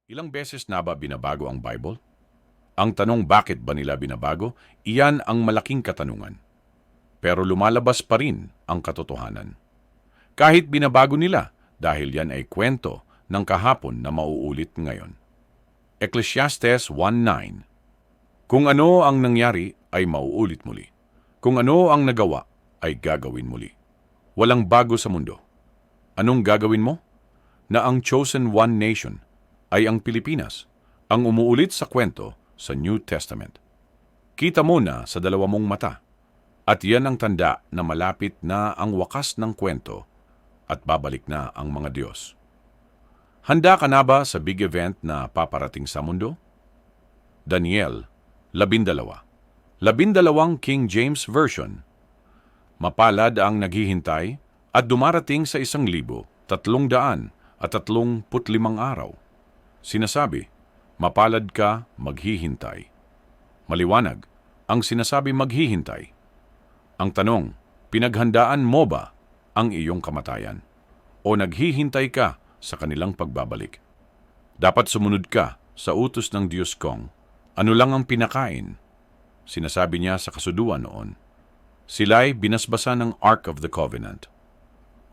Ilang beses na ba binabago ang Bible? Ang tanong bakit ba nila binabago, iyan ang malaking katanungan. Pero lumalabas pa rin ang katotohanan. Kahit binabago nila dahil yan ay kwento ng kahapon na mauulit ngayon. Ecclesiastes 1:9. Kung ano ang nangyari ay mauulit muli. Kung ano ang nagawa ay gagawin muli. Walang bago sa mundo. Anong gagawin mo? Na ang chosen one nation ay ang Pilipinas, ang umuulit sa kwento sa New Testament. Kita mo na sa dalawa mong mata, at yan ang tanda na malapit na ang wakas ng kwento at babalik na ang mga Diyos. Handa ka na ba sa big event na paparating sa mundo? Daniel 12. 12 King James Version. Mapalad ang naghihintay at dumarating sa 1,335 araw. Sinasabi, mapalad ka maghihintay. Maliwanag ang sinasabi maghihintay. Ang tanong, pinaghandaan mo ba ang iyong kamatayan? O naghihintay ka sa kanilang pagbabalik? Dapat sumunod ka sa utos ng Diyos kong, ano lang ang pinakain? Sinasabi niya sa kasuduan noon. Sila'y binasbasa ng Ark of the Covenant.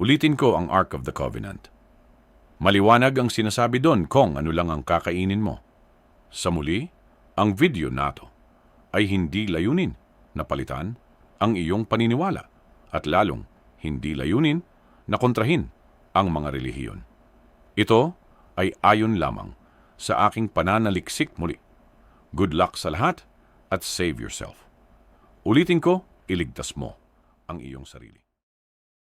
Ulitin ko ang Ark of the Covenant. Maliwanag ang sinasabi doon kung ano lang ang kakainin mo. Sa muli, ang video nato ay hindi layunin na palitan ang iyong paniniwala at lalong hindi layunin na kontrahin ang mga relihiyon. Ito ay ayon lamang sa aking pananaliksik muli. Good luck sa lahat at save yourself. Ulitin ko, iligtas mo ang iyong sarili.